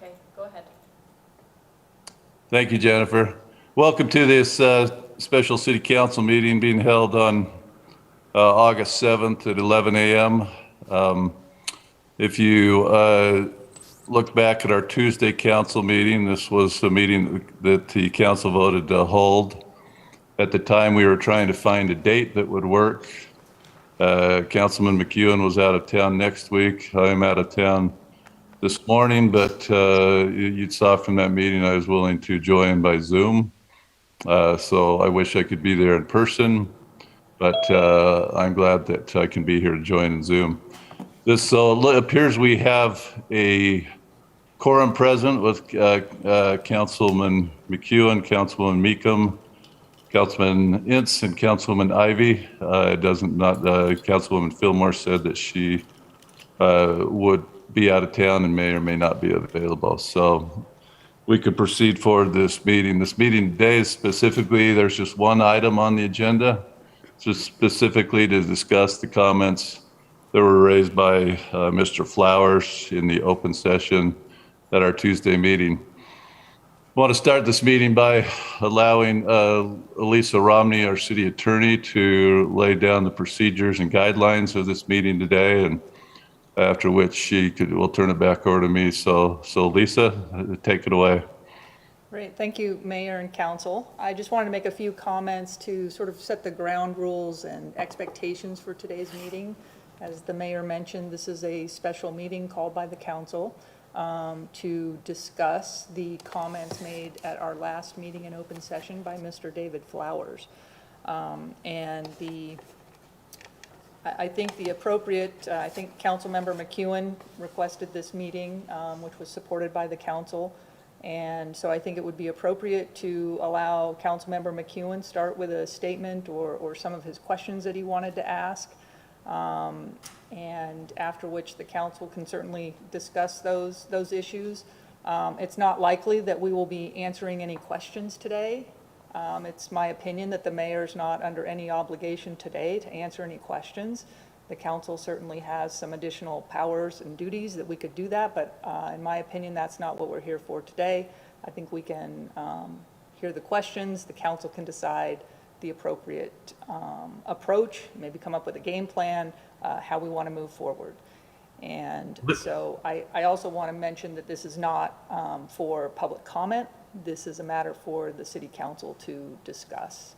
Okay, go ahead. Thank you, Jennifer. Welcome to this special city council meeting being held on August 7th at 11 a.m. If you look back at our Tuesday council meeting, this was a meeting that the council voted to hold. At the time, we were trying to find a date that would work. Councilman McEwen was out of town next week. I'm out of town this morning, but you saw from that meeting I was willing to join by Zoom. So I wish I could be there in person, but I'm glad that I can be here to join in Zoom. So it appears we have a quorum present with Councilman McEwen, Councilwoman Meekum, Councilman Ince, and Councilwoman Ivy. Councilwoman Fillmore said that she would be out of town and may or may not be available. So we could proceed forward this meeting. This meeting today is specifically, there's just one item on the agenda, just specifically to discuss the comments that were raised by Mr. Flowers in the open session at our Tuesday meeting. I want to start this meeting by allowing Elisa Romney, our city attorney, to lay down the procedures and guidelines of this meeting today, and after which we'll turn it back over to me. So Lisa, take it away. Great, thank you, Mayor and Council. I just wanted to make a few comments to sort of set the ground rules and expectations for today's meeting. As the Mayor mentioned, this is a special meeting called by the Council to discuss the comments made at our last meeting in open session by Mr. David Flowers. I think Councilmember McEwen requested this meeting, which was supported by the Council. And so I think it would be appropriate to allow Councilmember McEwen start with a statement or some of his questions that he wanted to ask. And after which the council can certainly discuss those issues. It's not likely that we will be answering any questions today. It's my opinion that the mayor is not under any obligation today to answer any questions. The council certainly has some additional powers and duties that we could do that, but in my opinion, that's not what we're here for today. I think we can hear the questions, the council can decide the appropriate approach, maybe come up with a game plan, how we want to move forward. And so I also want to mention that this is not for public comment. This is a matter for the city council to discuss.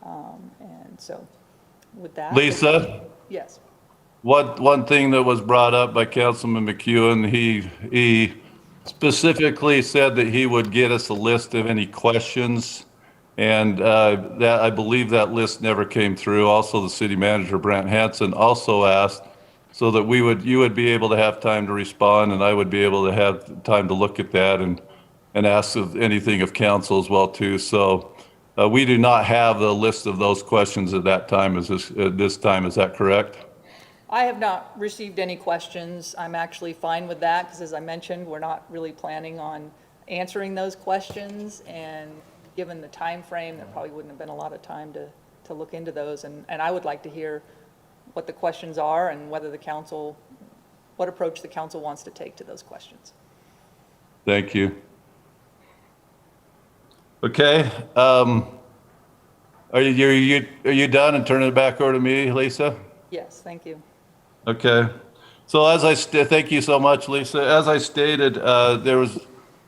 And so with that. Lisa? Yes. One thing that was brought up by Councilman McEwen, he specifically said that he would get us a list of any questions. And that I believe that list never came through. Also, the city manager, Brent Hansen, also asked so that you would be able to have time to respond, and I would be able to have time to look at that and ask anything of council as well too. So we do not have the list of those questions at that time. This time, is that correct? I have not received any questions. I'm actually fine with that because, as I mentioned, we're not really planning on answering those questions, and given the time frame, there probably wouldn't have been a lot of time to look into those. And I would like to hear what the questions are and what approach the council wants to take to those questions. Thank you. Okay. Are you done and turning it back over to me, Lisa? Yes, thank you. Okay. So thank you so much, Lisa. As I stated, there was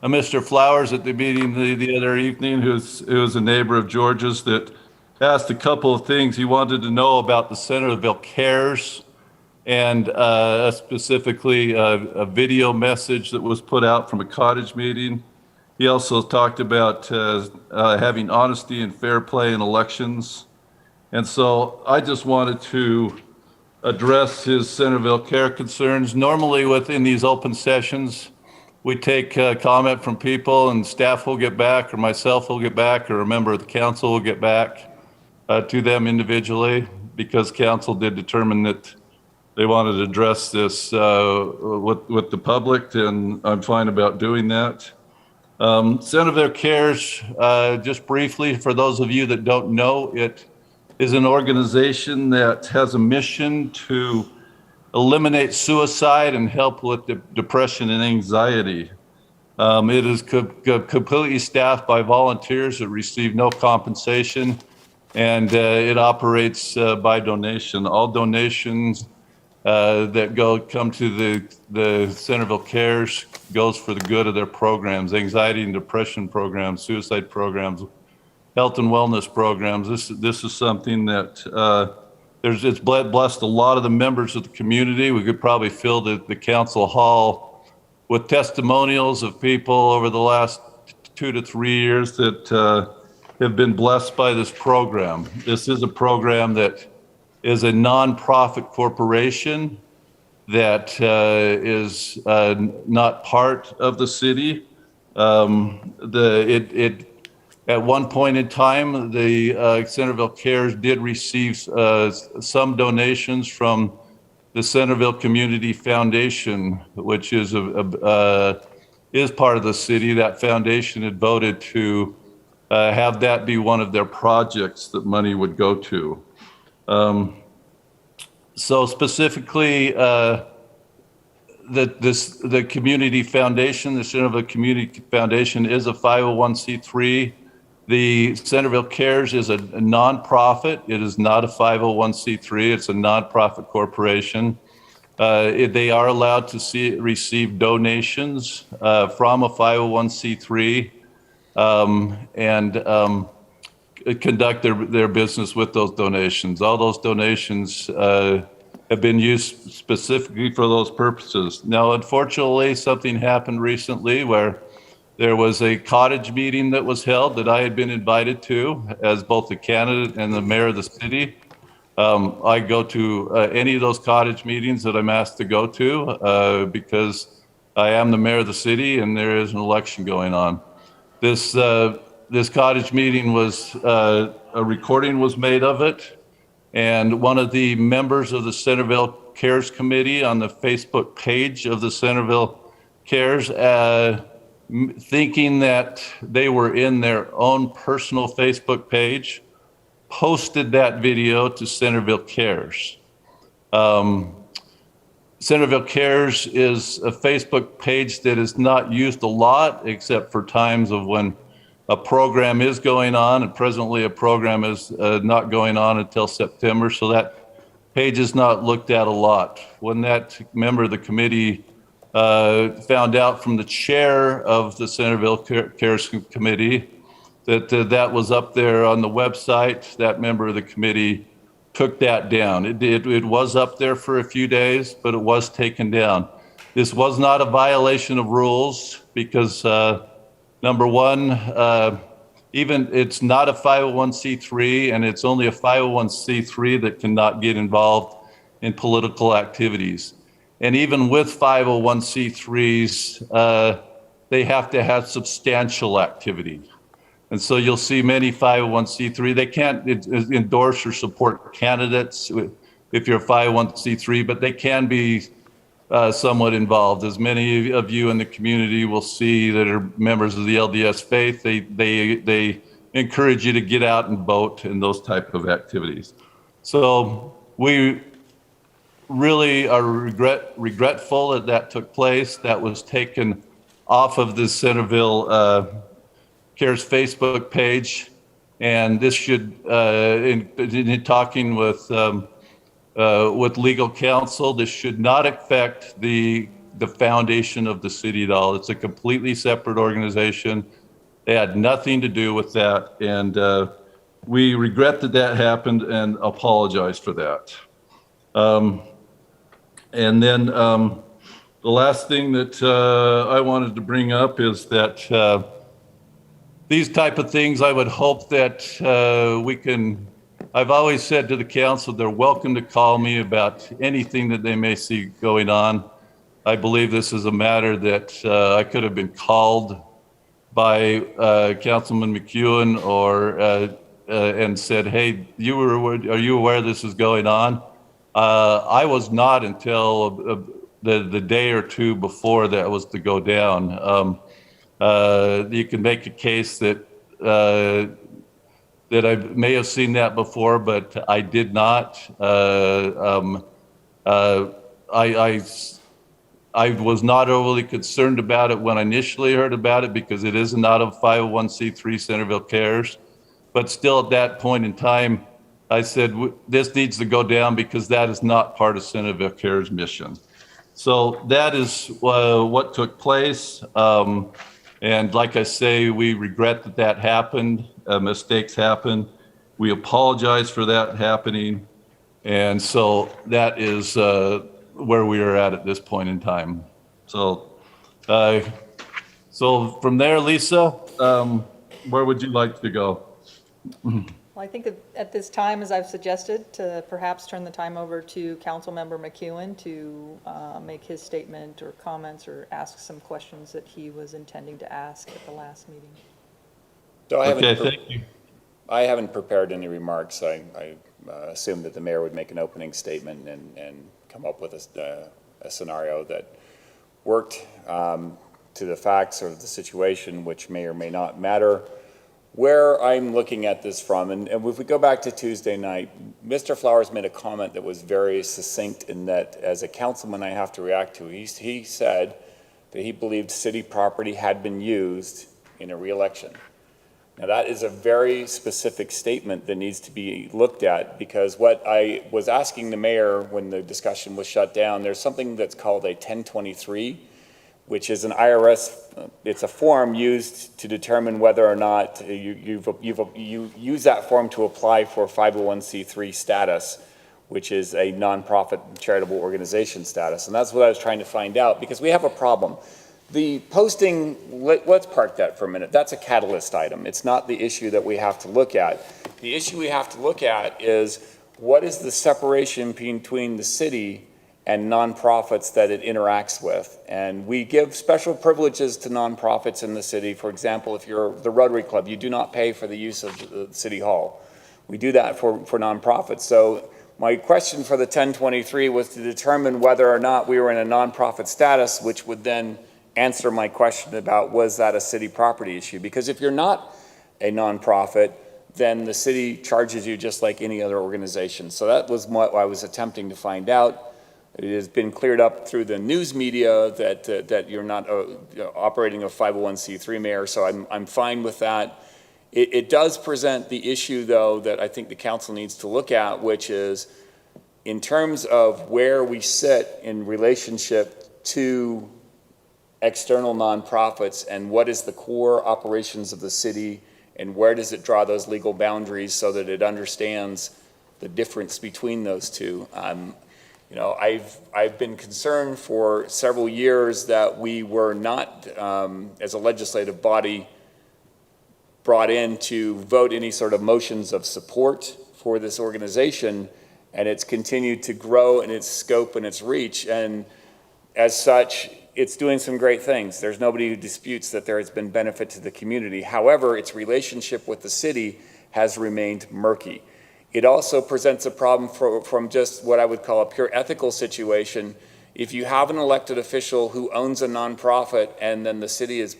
a Mr. Flowers at the meeting the other evening, who's a neighbor of George's, that asked a couple of things. He wanted to know about the Centerville Cares and specifically a video message that was put out from a cottage meeting. He also talked about having honesty and fair play in elections. And so I just wanted to address his Centerville Care concerns. Normally within these open sessions, we take comment from people, and staff will get back, or myself will get back, or a member of the council will get back to them individually, because council did determine that they wanted to address this with the public, and I'm fine about doing that. Centerville Cares, just briefly, for those of you that don't know, it is an organization that has a mission to eliminate suicide and help with depression and anxiety. It is completely staffed by volunteers that receive no compensation, and it operates by donation. All donations that come to the Centerville Cares goes for the good of their programs, anxiety and depression programs, suicide programs, health and wellness programs. This is something that it's blessed a lot of the members of the community. We could probably fill the council hall with testimonials of people over the last 2 to 3 years that have been blessed by this program. This is a program that is a nonprofit corporation that is not part of the city. At one point in time, the Centerville Cares did receive some donations from the Centerville Community Foundation, which is part of the city. That foundation had voted to have that be one of their projects that money would go to. So specifically, the Community Foundation, the Centerville Community Foundation, is a 501c3. The Centerville Cares is a nonprofit. It is not a 501c3. It's a nonprofit corporation. They are allowed to receive donations from a 501c3 and conduct their business with those donations. All those donations have been used specifically for those purposes. Now, unfortunately, something happened recently where there was a cottage meeting that was held that I had been invited to as both the candidate and the mayor of the city. I go to any of those cottage meetings that I'm asked to go to because I am the mayor of the city and there is an election going on. This cottage meeting was, a recording was made of it, and one of the members of the Centerville Cares Committee on the Facebook page of the Centerville Cares, thinking that they were in their own personal Facebook page, posted that video to Centerville Cares. Centerville Cares is a Facebook page that is not used a lot except for times of when a program is going on, and presently a program is not going on until September, so that page is not looked at a lot. When that member of the committee found out from the chair of the Centerville Cares Committee that that was up there on the website, that member of the committee took that down. It was up there for a few days, but it was taken down. This was not a violation of rules because number one, even it's not a 501c3, and it's only a 501c3 that cannot get involved in political activities. And even with 501c3s, they have to have substantial activity. And so you'll see many 501c3, they can't endorse or support candidates if you're a 501c3, but they can be somewhat involved. As many of you in the community will see that are members of the LDS faith, they encourage you to get out and vote and those type of activities. So we really are regretful that that took place. That was taken off of the Centerville Cares Facebook page, and this should, in talking with legal counsel, this should not affect the foundation of the city at all. It's a completely separate organization. They had nothing to do with that, and we regret that that happened and apologize for that. And then the last thing that I wanted to bring up is that these type of things, I would hope that we can, I've always said to the council, they're welcome to call me about anything that they may see going on. I believe this is a matter that I could have been called by Councilman McEwen or and said, hey, are you aware this is going on? I was not until the day or two before that was to go down. You can make a case that that I may have seen that before, but I did not. I was not overly concerned about it when I initially heard about it because it isn't out of 501c3 Centerville Cares. But still at that point in time, I said, this needs to go down because that is not part of Centerville Cares mission. So that is what took place. And like I say, we regret that that happened. Mistakes happen. We apologize for that happening. And so that is where we are at this point in time. So, so from there, Lisa, where would you like to go? Well, I think at this time, as I've suggested, to perhaps turn the time over to Councilmember McEwen to make his statement or comments or ask some questions that he was intending to ask at the last meeting. So Okay, thank you. I haven't prepared any remarks. I assumed that the mayor would make an opening statement and come up with a scenario that worked to the facts of the situation, which may or may not matter. Where I'm looking at this from, and if we go back to Tuesday night, Mr. Flowers made a comment that was very succinct in that, as a councilman I have to react to. He said that he believed city property had been used in a re-election. Now that is a very specific statement that needs to be looked at, because what I was asking the mayor when the discussion was shut down, there's something that's called a 1023, which is an IRS, it's a form used to determine whether or not you use that form to apply for 501c3 status, which is a nonprofit charitable organization status. And that's what I was trying to find out, because we have a problem. The posting, let's park that for a minute. That's a catalyst item. It's not the issue that we have to look at. The issue we have to look at is what is the separation between the city and nonprofits that it interacts with. And we give special privileges to nonprofits in the city. For example, if you're the Rotary Club, you do not pay for the use of the City Hall. We do that for nonprofits. So my question for the 1023 was to determine whether or not we were in a nonprofit status, which would then answer my question about was that a city property issue? Because if you're not a nonprofit, then the city charges you just like any other organization. So that was what I was attempting to find out. It has been cleared up through the news media that you're not operating a 501c3, Mayor, so I'm fine with that. It does present the issue, though, that I think the council needs to look at, which is in terms of where we sit in relationship to external nonprofits and what is the core operations of the city and where does it draw those legal boundaries so that it understands the difference between those two. You know, I've been concerned for several years that we were not, as a legislative body, brought in to vote any sort of motions of support for this organization, and it's continued to grow in its scope and its reach, and as such, it's doing some great things. There's nobody who disputes that there has been benefit to the community. However, its relationship with the city has remained murky. It also presents a problem from just what I would call a pure ethical situation. If you have an elected official who owns a nonprofit and then the city is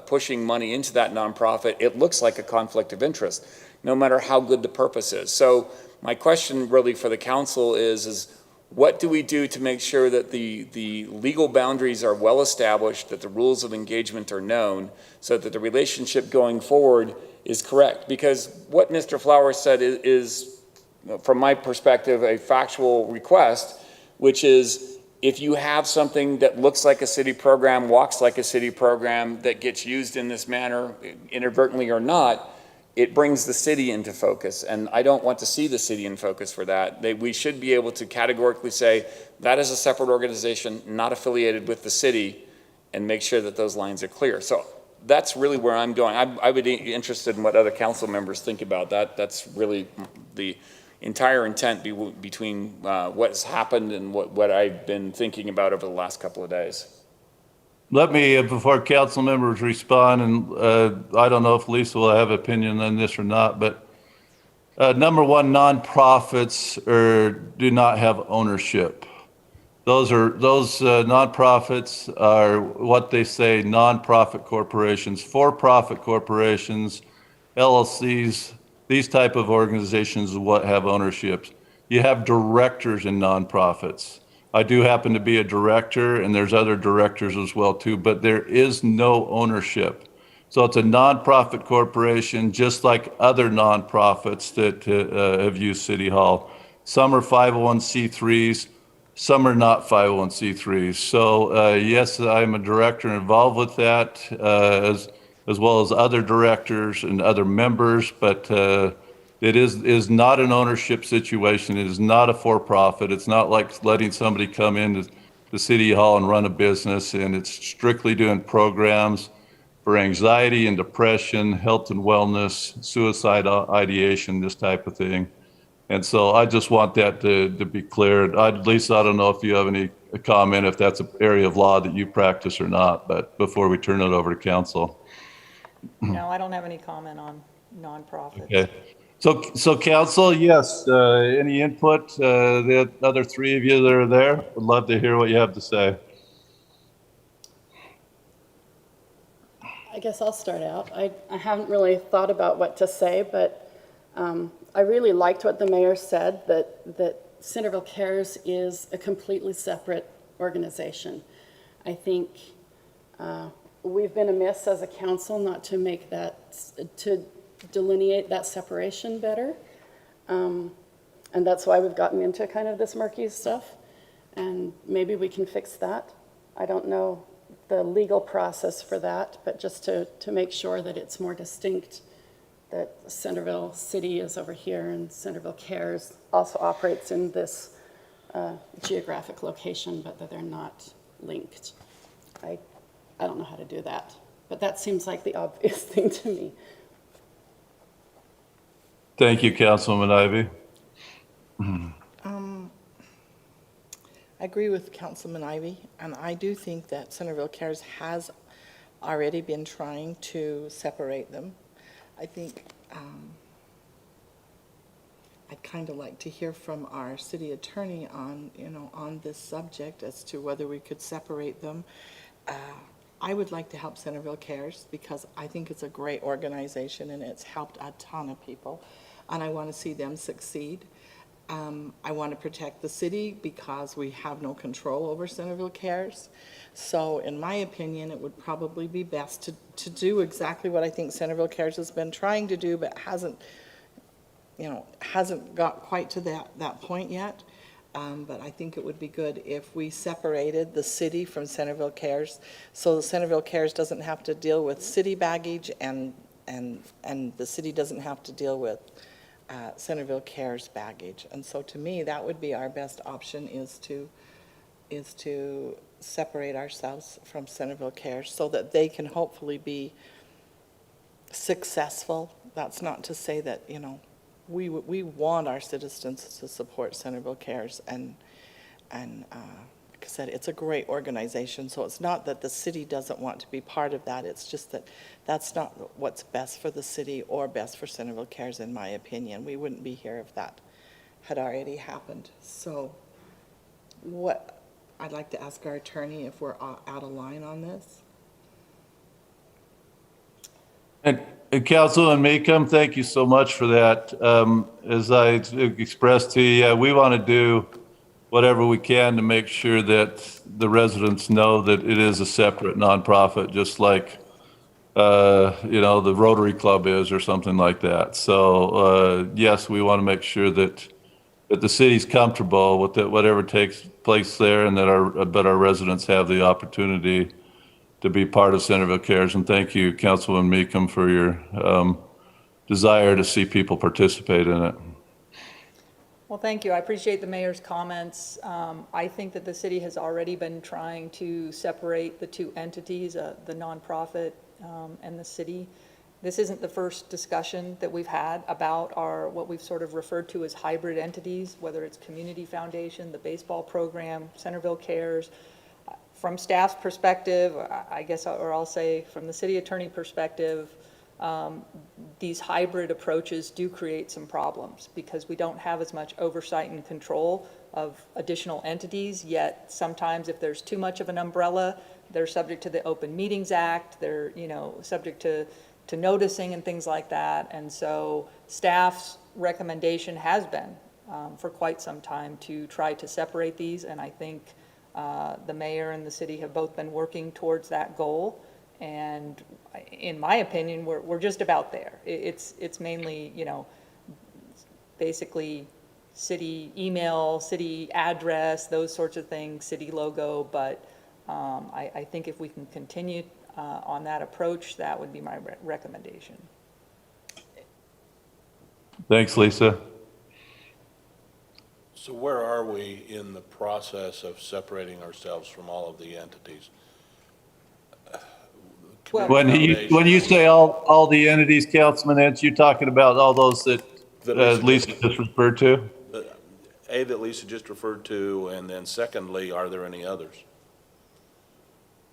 pushing money into that nonprofit, it looks like a conflict of interest, no matter how good the purpose is. So my question really for the council is what do we do to make sure that the legal boundaries are well established, that the rules of engagement are known, so that the relationship going forward is correct? Because what Mr. Flowers said is, from my perspective, a factual request, which is if you have something that looks like a city program, walks like a city program, that gets used in this manner, inadvertently or not, it brings the city into focus. And I don't want to see the city in focus for that. We should be able to categorically say that is a separate organization, not affiliated with the city, and make sure that those lines are clear. So that's really where I'm going. I would be interested in what other council members think about that. That's really the entire intent between what's happened and what I've been thinking about over the last couple of days. Let me, before council members respond, and I don't know if Lisa will have opinion on this or not, but number one, nonprofits do not have ownership. Those nonprofits are what they say nonprofit corporations, for-profit corporations, LLCs. These type of organizations is what have ownerships. You have directors in nonprofits. I do happen to be a director, and there's other directors as well too, but there is no ownership. So it's a nonprofit corporation, just like other nonprofits that have used City Hall. Some are 501c3s, some are not 501c3s. So yes, I'm a director involved with that, as well as other directors and other members, but it is not an ownership situation. It is not a for-profit. It's not like letting somebody come into the City Hall and run a business, and it's strictly doing programs for anxiety and depression, health and wellness, suicide ideation, this type of thing. And so I just want that to be cleared. Lisa, I don't know if you have any comment, if that's an area of law that you practice or not, but before we turn it over to council. No, I don't have any comment on nonprofits. Okay. So council, yes, any input? The other three of you that are there, would love to hear what you have to say. I guess I'll start out. I haven't really thought about what to say, but I really liked what the mayor said, that Centerville Cares is a completely separate organization. I think we've been amiss as a council not to make that, to delineate that separation better. And that's why we've gotten into kind of this murky stuff. And maybe we can fix that. I don't know the legal process for that, but just to make sure that it's more distinct, that Centerville City is over here and Centerville Cares also operates in this geographic location, but that they're not linked. I don't know how to do that, but that seems like the obvious thing to me. Thank you, Councilwoman Ivy. I agree with Councilman Ivy, and I do think that Centerville Cares has already been trying to separate them. I think I'd kind of like to hear from our city attorney on, on this subject as to whether we could separate them. I would like to help Centerville Cares because I think it's a great organization and it's helped a ton of people, and I want to see them succeed. I want to protect the city because we have no control over Centerville Cares. So in my opinion, it would probably be best to do exactly what I think Centerville Cares has been trying to do, but hasn't got quite to that point yet. But I think it would be good if we separated the city from Centerville Cares, so the Centerville Cares doesn't have to deal with city baggage and the city doesn't have to deal with Centerville Cares baggage. And so to me, that would be our best option, is to separate ourselves from Centerville Cares so that they can hopefully be successful. That's not to say that, we want our citizens to support Centerville Cares, and like I said, it's a great organization, so it's not that the city doesn't want to be part of that, it's just that that's not what's best for the city or best for Centerville Cares, in my opinion. We wouldn't be here if that had already happened. So I'd like to ask our attorney if we're out of line on this. And Councilman Meekum, thank you so much for that. As I expressed to you, we want to do whatever we can to make sure that the residents know that it is a separate nonprofit, just like, the Rotary Club is or something like that. So, yes, we want to make sure that the city's comfortable with it, whatever takes place there, and that our residents have the opportunity to be part of Centerville Cares. And thank you, Councilman Meekum, for your desire to see people participate in it. Well, thank you. I appreciate the mayor's comments. I think that the city has already been trying to separate the two entities, the nonprofit and the city. This isn't the first discussion that we've had about what we've sort of referred to as hybrid entities, whether it's Community Foundation, the baseball program, Centerville Cares. From staff's perspective, I guess, or I'll say from the city attorney perspective, these hybrid approaches do create some problems because we don't have as much oversight and control of additional entities, yet sometimes if there's too much of an umbrella, they're subject to the Open Meetings Act, they're subject to noticing and things like that. And so staff's recommendation has been for quite some time to try to separate these, and I think the mayor and the city have both been working towards that goal. And in my opinion, we're just about there. It's mainly, you know, basically city email, city address, those sorts of things, city logo, but I think if we can continue on that approach, that would be my recommendation. Thanks, Lisa. So where are we in the process of separating ourselves from all of the entities? Well- When you say all the entities, Councilman Entz, you're talking about all those that That Lisa Lisa just referred to? A, that Lisa just referred to, and then secondly, are there any others?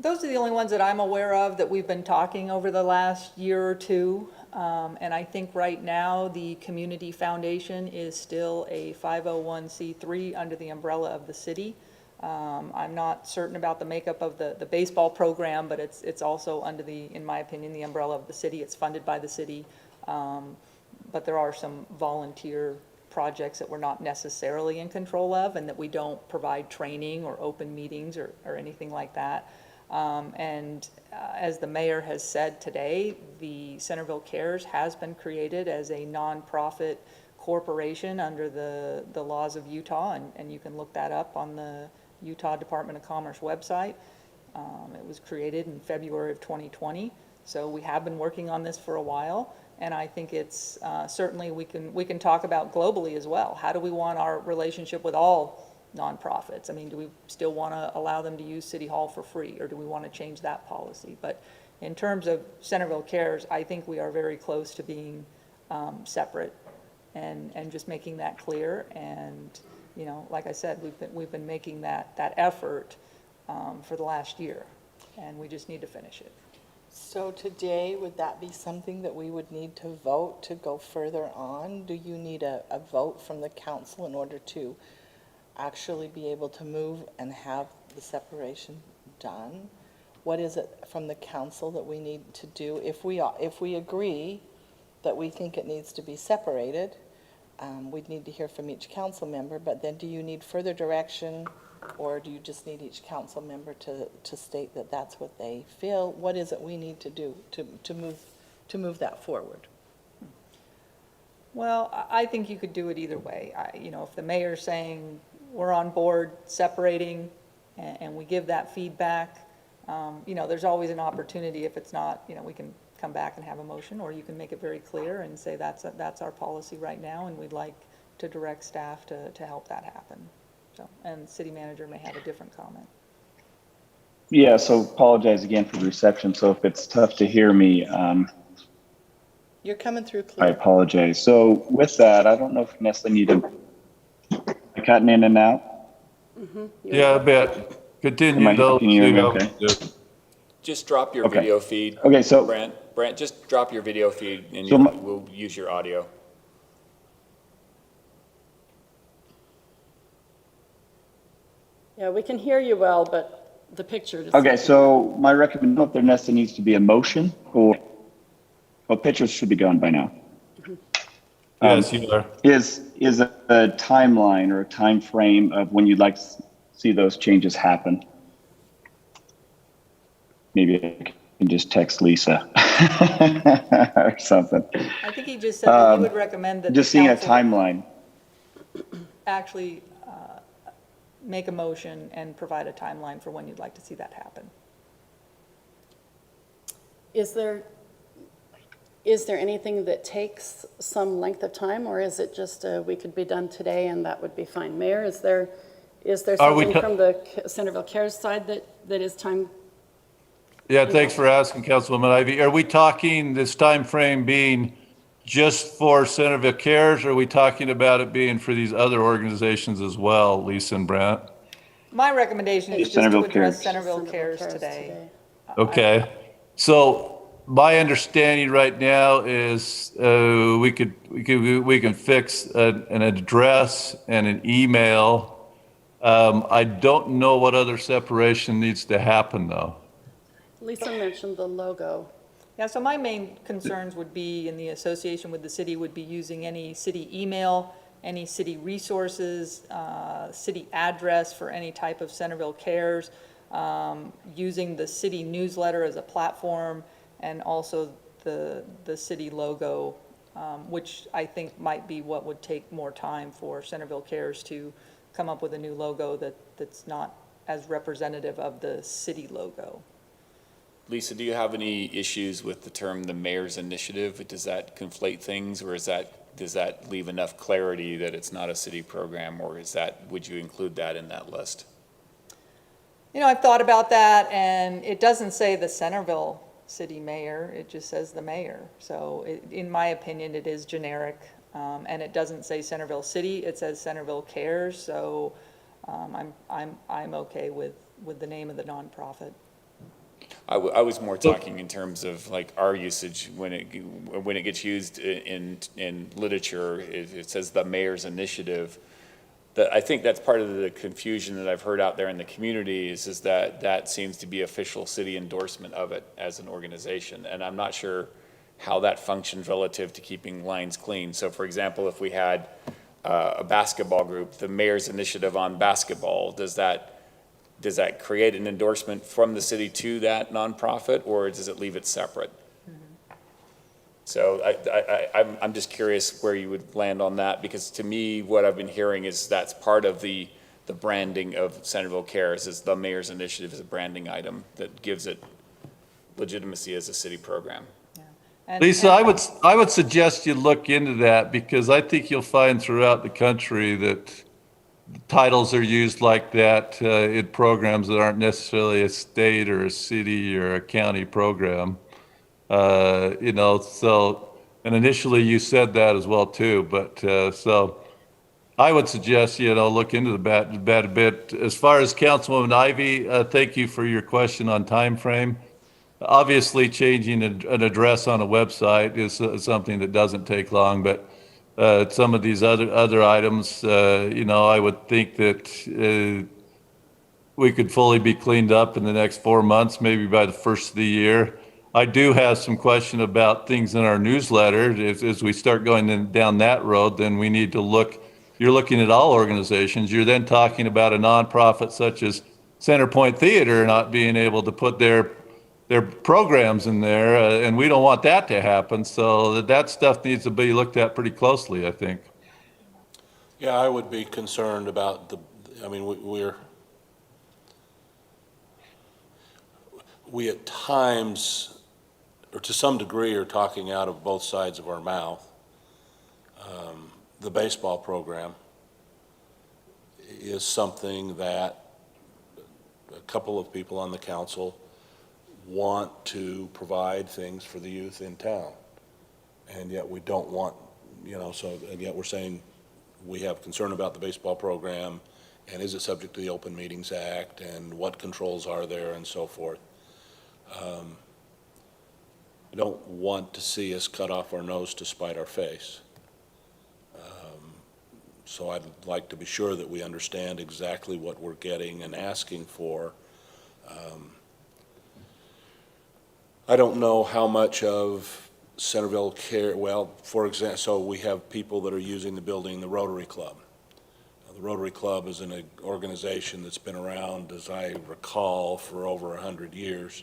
Those are the only ones that I'm aware of that we've been talking over the last year or two. And I think right now, the Community Foundation is still a 501c3 under the umbrella of the city. I'm not certain about the makeup of the baseball program, but it's also under in my opinion, the umbrella of the city. It's funded by the city. But there are some volunteer projects that we're not necessarily in control of, and that we don't provide training or open meetings or anything like that. As the mayor has said today, the Centerville Cares has been created as a nonprofit corporation under the laws of Utah, and you can look that up on the Utah Department of Commerce website. It was created in February of 2020, so we have been working on this for a while, and I think it's certainly we can talk about globally as well. How do we want our relationship with all nonprofits? I mean, do we still want to allow them to use City Hall for free, or do we want to change that policy? But in terms of Centerville Cares, I think we are very close to being separate and just making that clear. And, you know, like I said, we've been making that effort for the last year, and we just need to finish it. So today, would that be something that we would need to vote to go further on? Do you need a vote from the council in order to actually be able to move and have the separation done? What is it from the council that we need to do? If we agree that we think it needs to be separated, we'd need to hear from each council member, but then do you need further direction, or do you just need each council member to state that that's what they feel? What is it we need to do to move that forward? Well, I think you could do it either way. You know, if the mayor's saying we're on board separating and we give that feedback, you know, there's always an opportunity. If it's not, you know, we can come back and have a motion, or you can make it very clear and say that's our policy right now, and we'd like to direct staff to help that happen. So, and city manager may have a different comment. Yeah, so apologize again for the reception. So if it's tough to hear me, You're coming through I clear. apologize. So with that, I don't know if Nestle needed cutting in and out. Yeah, I bet. Continue though. Can you hear me See how okay? we do. Just drop your Okay. video feed. Okay, so- Brent, just drop your video feed and So my- we'll use your audio. Yeah, we can hear you well, but the picture just. Okay, so my recommendation, if there necessarily needs to be a motion, or, well, pictures should be gone by now. Yes, you are. Is a timeline or a time frame of when you'd like to see those changes happen? Maybe I can just text Lisa or something. I think he just said that he would recommend that the Just seeing a council timeline. actually make a motion and provide a timeline for when you'd like to see that happen. Is there anything that takes some length of time, or is it just we could be done today and that would be fine? Mayor, is there Are we something ta- from the Centerville Cares side that is time? Yeah, thanks for asking, Councilwoman Ivy. Are we talking this time frame being just for Centerville Cares, or are we talking about it being for these other organizations as well, Lisa and Brent? My recommendation is just to Centerville address Cares. Centerville Cares today. Okay, so my understanding right now is we can fix an address and an email. I don't know what other separation needs to happen though. Lisa mentioned the logo. Yeah, so my main concerns would be, in the association with the city, would be using any city email any city resources, city address for any type of Centerville Cares, using the city newsletter as a platform, and also the city logo, which I think might be what would take more time for Centerville Cares to come up with a new logo that's not as representative of the city logo. Lisa, do you have any issues with the term the mayor's initiative? Does that conflate things, or does that leave enough clarity that it's not a city program, or would you include that in that list? You know, I've thought about that, and it doesn't say the Centerville city mayor, it just says the mayor. So in my opinion, it is generic, and it doesn't say Centerville City, it says Centerville Cares, so I'm okay with the name of the nonprofit. I was more talking in terms of like our usage when it gets used in literature. It says the mayor's initiative. I think that's part of the confusion that I've heard out there in the community is that seems to be official city endorsement of it as an organization, and I'm not sure how that functions relative to keeping lines clean. So, for example, if we had a basketball group, the mayor's initiative on basketball, does that create an endorsement from the city to that nonprofit, or does it leave it separate? So I'm just curious where you would land on that, because to me, what I've been hearing is that's part of the branding of Centerville Cares, is the mayor's initiative is a branding item that gives it legitimacy as a city program. And- Lisa, and- I would suggest you look into that, because I think you'll find throughout the country that titles are used like that in programs that aren't necessarily a state or a city or a county program. So, and initially you said that as well too, but so I would suggest, look into that a bit. As far as Councilwoman Ivy, thank you for your question on time frame. Obviously, changing an address on a website is something that doesn't take long, but some of these other items, I would think that we could fully be cleaned up in the next 4 months, maybe by the first of the year. I do have some question about things in our newsletter. As we start going down that road, then we need to look. You're looking at all organizations. You're then talking about a nonprofit such as Centerpoint Theater not being able to put their programs in there, and we don't want that to happen. So that stuff needs to be looked at pretty closely, I think. Yeah, I would be concerned about we at times, or to some degree, are talking out of both sides of our mouth. The baseball program is something that a couple of people on the council want to provide things for the youth in town. And yet we don't want, and yet we're saying we have concern about the baseball program, and is it subject to the Open Meetings Act, and what controls are there, and so forth. I don't want to see us cut off our nose to spite our face. So I'd like to be sure that we understand exactly what we're getting and asking for. I don't know how much of Centerville Care, for example, so we have people that are using the building, the Rotary Club. The Rotary Club is an organization that's been around, as I recall, for over 100 years.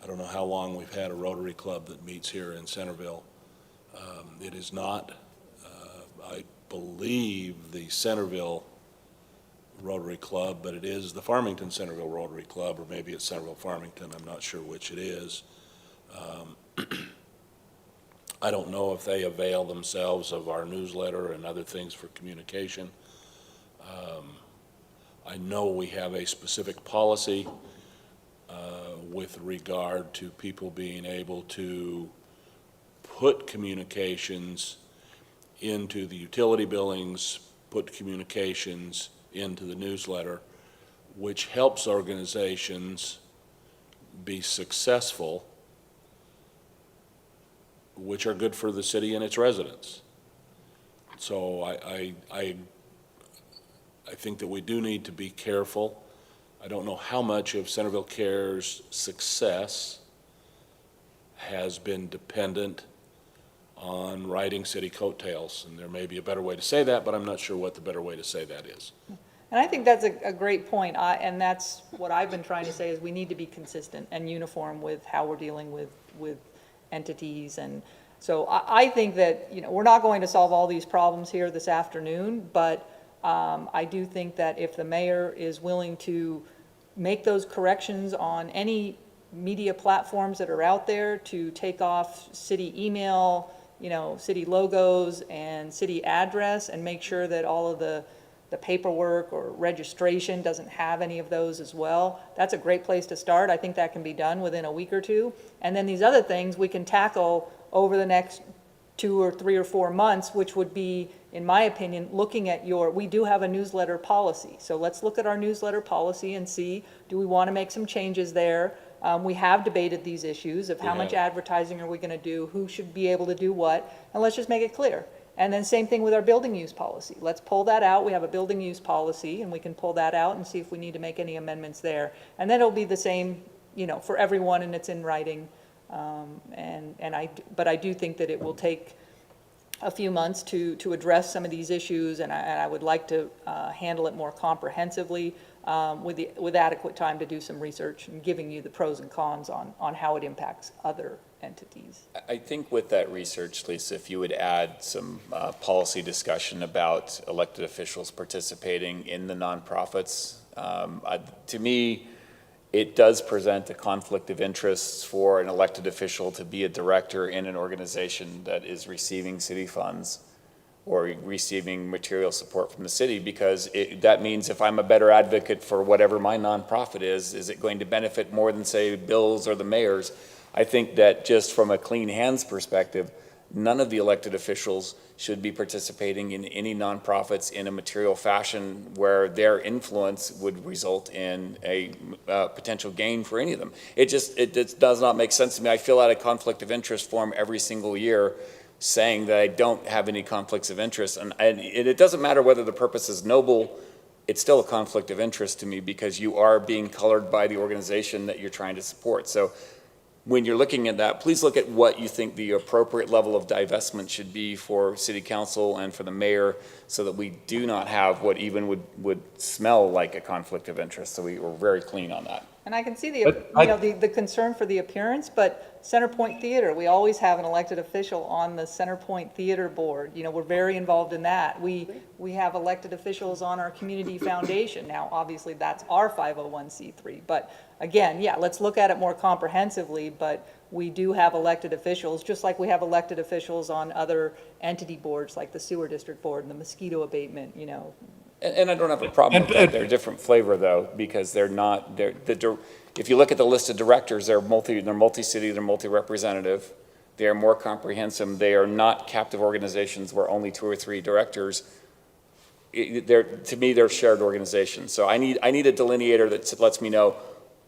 I don't know how long we've had a Rotary Club that meets here in Centerville. It is not, I believe, the Centerville Rotary Club, but it is the Farmington Centerville Rotary Club, or maybe it's Centerville Farmington, I'm not sure which it is. I don't know if they avail themselves of our newsletter and other things for communication. I know we have a specific policy with regard to people being able to put communications into the utility billings, put communications into the newsletter, which helps organizations be successful, which are good for the city and its residents. So I think that we do need to be careful. I don't know how much of Centerville Care's success has been dependent on riding city coattails. And there may be a better way to say that, but I'm not sure what the better way to say that is. And I think that's a great point, and that's what I've been trying to say, is we need to be consistent and uniform with how we're dealing with entities. And so I think that, we're not going to solve all these problems here this afternoon, but I do think that if the mayor is willing to make those corrections on any media platforms that are out there, to take off city email, city logos and city address, and make sure that all of the paperwork or registration doesn't have any of those as well, that's a great place to start. I think that can be done within a week or two. And then these other things we can tackle over the next 2 or 3 or 4 months, which would be, in my opinion, looking at we do have a newsletter policy. So let's look at our newsletter policy and see, do we want to make some changes there? We have debated these issues of how much advertising are we going to do, who should be able to do what, and let's just make it clear. And then same thing with our building use policy. Let's pull that out. We have a building use policy, and we can pull that out and see if we need to make any amendments there. And then it'll be the same, for everyone, and it's in writing. But I do think that it will take a few months to address some of these issues, and I would like to handle it more comprehensively with adequate time to do some research and giving you the pros and cons on how it impacts other entities. I think with that research, Lisa, if you would add some policy discussion about elected officials participating in the nonprofits, to me, it does present a conflict of interests for an elected official to be a director in an organization that is receiving city funds or receiving material support from the city, because that means if I'm a better advocate for whatever my nonprofit is it going to benefit more than, say, Bill's or the mayor's? I think that just from a clean hands perspective, none of the elected officials should be participating in any nonprofits in a material fashion where their influence would result in a potential gain for any of them. It does not make sense to me. I fill out a conflict of interest form every single year saying that I don't have any conflicts of interest. And it doesn't matter whether the purpose is noble, it's still a conflict of interest to me, because you are being colored by the organization that you're trying to support. So when you're looking at that, please look at what you think the appropriate level of divestment should be for city council and for the mayor, so that we do not have what even would smell like a conflict of interest. So we're very clean on that. And I can see the concern for the appearance, but Centerpoint Theater, we always have an elected official on the Centerpoint Theater board. We're very involved in that. We have elected officials on our community foundation. Now, obviously, that's our 501c3. But again, let's look at it more comprehensively, but we do have elected officials, just like we have elected officials on other entity boards, like the Sewer District Board and the mosquito abatement, And I don't have a problem with that. They're a different flavor, though, because if you look at the list of directors, they're multi-city, they're multi-representative. They are more comprehensive. They are not captive organizations where only 2 or 3 directors. To me, they're shared organizations. So I need a delineator that lets me know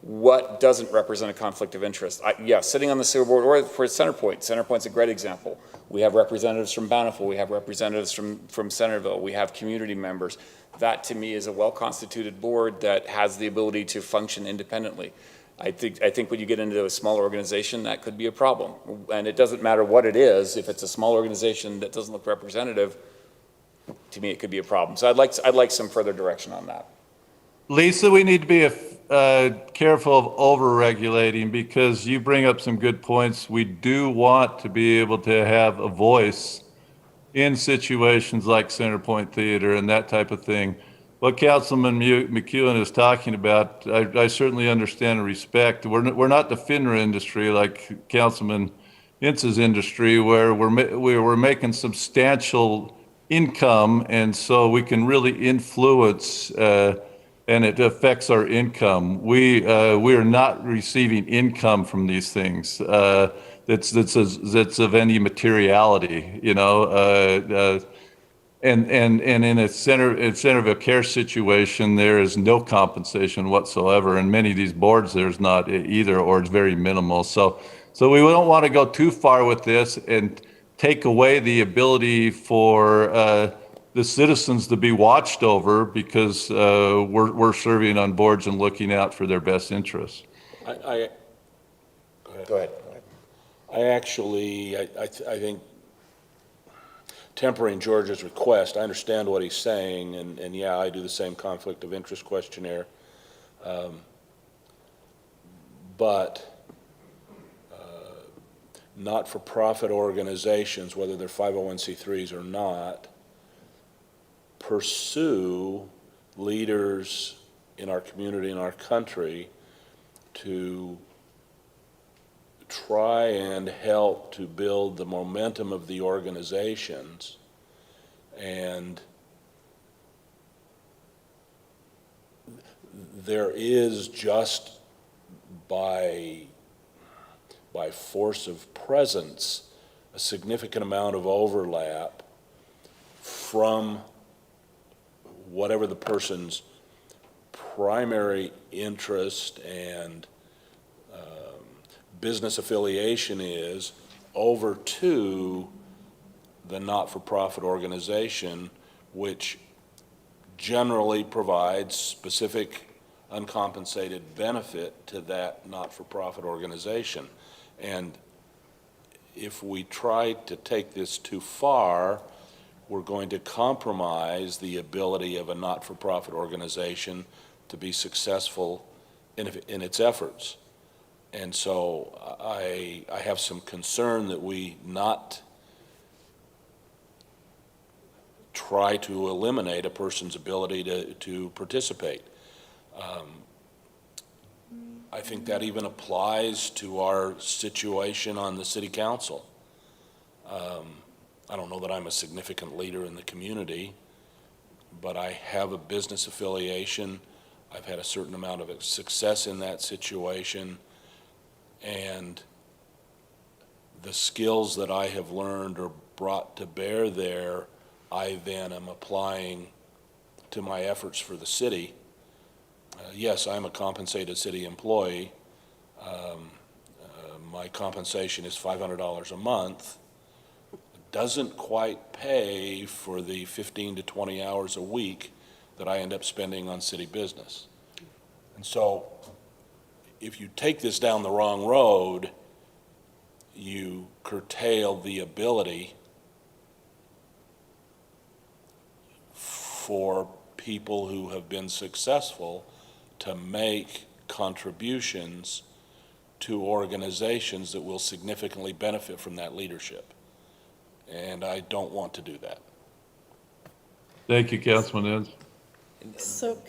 what doesn't represent a conflict of interest. Sitting on the sewer board, or for Centerpoint. Centerpoint's a great example. We have representatives from Bountiful. We have representatives from Centerville. We have community members. That, to me, is a well-constituted board that has the ability to function independently. I think when you get into a smaller organization, that could be a problem. And it doesn't matter what it is. If it's a small organization that doesn't look representative, to me, it could be a problem. So I'd like some further direction on that. Lisa, we need to be careful of over-regulating, because you bring up some good points. We do want to be able to have a voice in situations like Centerpoint Theater and that type of thing. What Councilman McEwen is talking about, I certainly understand and respect. We're not the FINRA industry like Councilman Ince's industry, where we're making substantial income, and so we can really influence and it affects our income. We are not receiving income from these things that's of any materiality, and in a Centerville Care situation, there is no compensation whatsoever. And many of these boards, there's not either, or it's very minimal. So we don't want to go too far with this and take away the ability for the citizens to be watched over, because we're serving on boards and looking out for their best interests. Go ahead. I actually, I think tempering George's request. I understand what he's saying, and yeah, I do the same conflict of interest questionnaire. But not-for-profit organizations, whether they're 501c3s or not, pursue leaders in our community, in our country, to try and help to build the momentum of the organizations. And there is, just by force of presence, a significant amount of overlap from whatever the person's primary interest and business affiliation is, over to the not-for-profit organization, which generally provides specific uncompensated benefit to that not-for-profit organization. And if we try to take this too far, we're going to compromise the ability of a not-for-profit organization to be successful in its efforts. And so I have some concern that we not try to eliminate a person's ability to participate. I think that even applies to our situation on the city council. I don't know that I'm a significant leader in the community, but I have a business affiliation. I've had a certain amount of success in that situation, and the skills that I have learned or brought to bear there, I then am applying to my efforts for the city. Yes, I'm a compensated city employee. My compensation is $500 a month. It doesn't quite pay for the 15 to 20 hours a week that I end up spending on city business. And so if you take this down the wrong road, you curtail the ability for people who have been successful to make contributions to organizations that will significantly benefit from that leadership. And I don't want to do that. Thank you, Councilman Enns. So,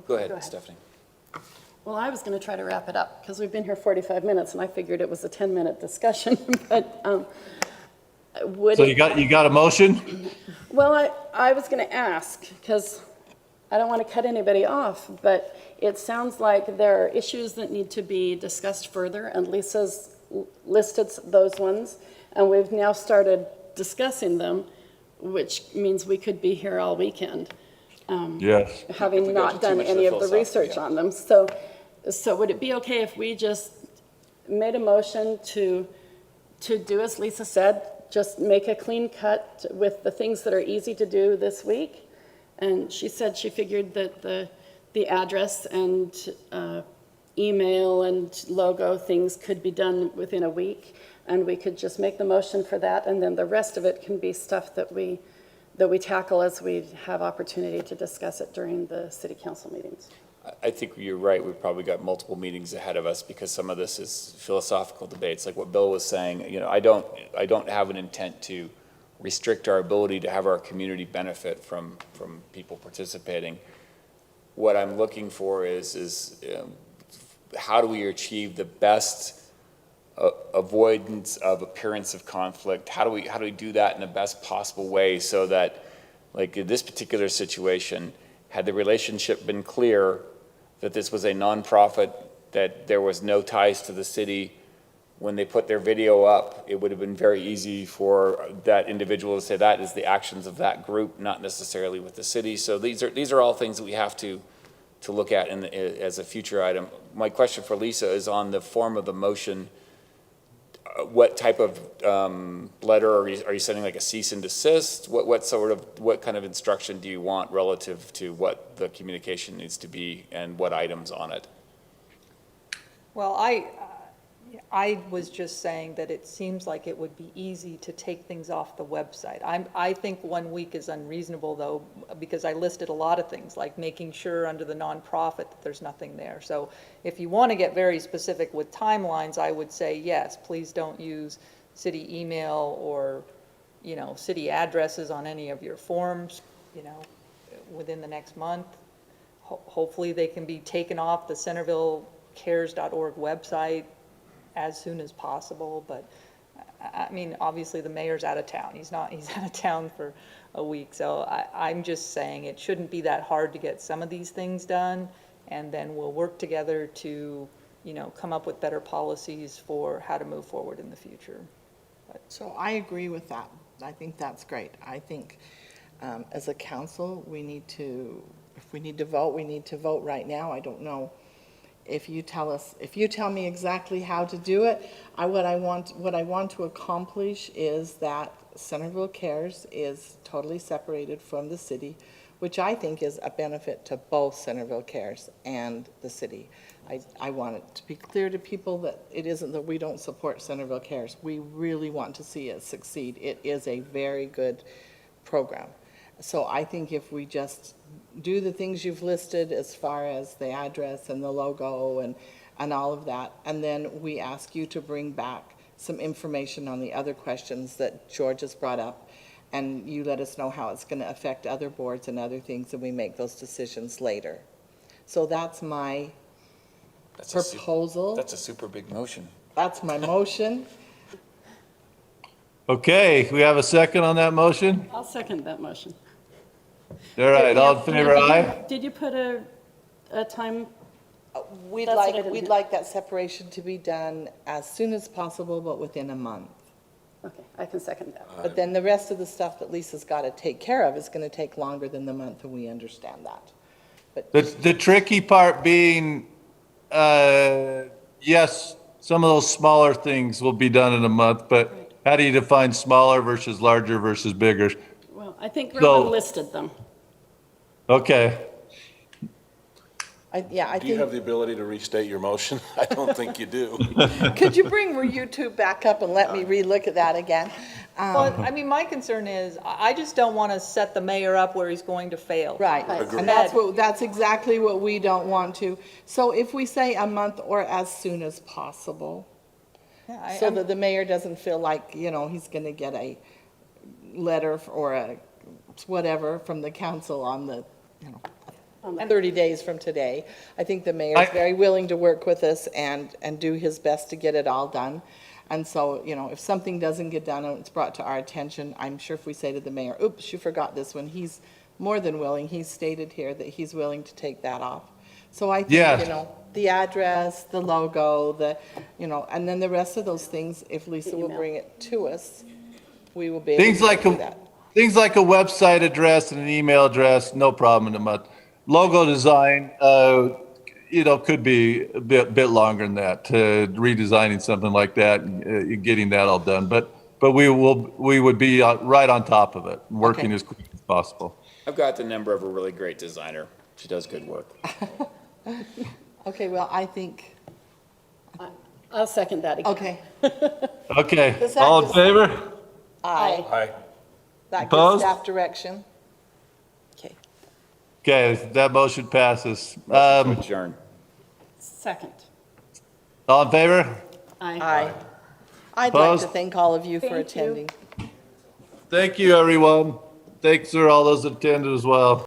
Go ahead, Stephanie. well, I was going to try to wrap it up, because we've been here 45 minutes, and I figured it was a 10-minute discussion, but would So it... you got a motion? Well, I was going to ask, because I don't want to cut anybody off, but it sounds like there are issues that need to be discussed further, and Lisa's listed those ones, and we've now started discussing them, which means we could be here all weekend, Yes. having If we go not too done much any of of the the research philosophy, on them. So would it be okay if we just made a motion to do as Lisa said, just make a clean cut with the things that are easy to do this week? And she said she figured that the address and email and logo things could be done within a week, and we could just make the motion for that, and then the rest of it can be stuff that we tackle as we have opportunity to discuss it during the city council meetings. I think you're right. We've probably got multiple meetings ahead of us because some of this is philosophical debates, like what Bill was saying. You know, I don't have an intent to restrict our ability to have our community benefit from people participating. What I'm looking for is how do we achieve the best avoidance of appearance of conflict? How do we do that in the best possible way so that, like in this particular situation, had the relationship been clear that this was a nonprofit, that there was no ties to the city, when they put their video up, it would have been very easy for that individual to say that is the actions of that group, not necessarily with the city. So these are all things that we have to look at as a future item. My question for Lisa is on the form of the motion. What type of letter are you sending, like a cease and desist? What kind of instruction do you want relative to what the communication needs to be and what items on it? Well, I was just saying that it seems like it would be easy to take things off the website. I think 1 week is unreasonable, though, because I listed a lot of things, like making sure under the nonprofit that there's nothing there. So if you want to get very specific with timelines, I would say, yes, please don't use city email or, city addresses on any of your forms, within the next month. Hopefully, they can be taken off the CentervilleCares.org website as soon as possible, but I mean, obviously the mayor's out of town. He's out of town for a week. So I'm just saying it shouldn't be that hard to get some of these things done, and then we'll work together to, come up with better policies for how to move forward in the future. So I agree with that. I think that's great. I think as a council, if we need to vote, we need to vote right now. I don't know if you tell me exactly how to do it. What I want to accomplish is that Centerville Cares is totally separated from the city, which I think is a benefit to both Centerville Cares and the city. I want it to be clear to people that it isn't that we don't support Centerville Cares. We really want to see it succeed. It is a very good program. So I think if we just do the things you've listed as far as the address and the logo and all of that, and then we ask you to bring back some information on the other questions that George has brought up, and you let us know how it's going to affect other boards and other things, and we make those decisions later. So that's my proposal. That's a super big motion. That's my motion. Okay, we have a second on that motion? I'll second that motion. All right, all in favor, aye? Did you put a time? We'd That's what I didn't we'd hear. like that separation to be done as soon as possible, but within a month. Okay, I can second that. But then the rest of the stuff that Lisa's got to take care of is going to take longer than the month, and we understand that. But The tricky part being, yes, some of those smaller things will be done in a month, but how do you define smaller versus larger versus bigger? Well, I think So- Rowan listed them. Okay, I Do you think, have the ability to restate your motion? I don't think you do. could you bring YouTube back up and let me relook at that again? Well, I mean, my concern is, I just don't want to set the mayor up where he's going to fail. Right, Agreed. and that's exactly what we don't want to. So if we say a month or as soon as possible, Yeah, so that the mayor doesn't feel like, he's going to get a letter or a whatever from the council on the, 30 days from today. I think the mayor is very willing to work with us and do his best to get it all done. And so, if something doesn't get done and it's brought to our attention, I'm sure if we say to the mayor, oops, you forgot this one, he's more than willing. He's stated here that he's willing to take that off. So I think, Yeah. the address, the logo, and then the rest of those things, if Lisa will bring it to us, we will be able things to like do that. things like a website address and an email address, no problem in a month. Logo design, could be a bit longer than that, redesigning something like that, and getting that all done. But we would be right on top of it, working Okay. as quick as possible. I've got the number of a really great designer. She does good work. Okay, well, I think, I'll second that again. okay. Okay, Does that all in just- favor? Aye. Aye. That gives Opposed? staff direction. Okay. Okay, that motion passes. Adjourn. Second. All in favor? Aye. I'd like to Opposed? thank all of you for Thank you. attending. Thank you, everyone. Thanks for all those that attended as well.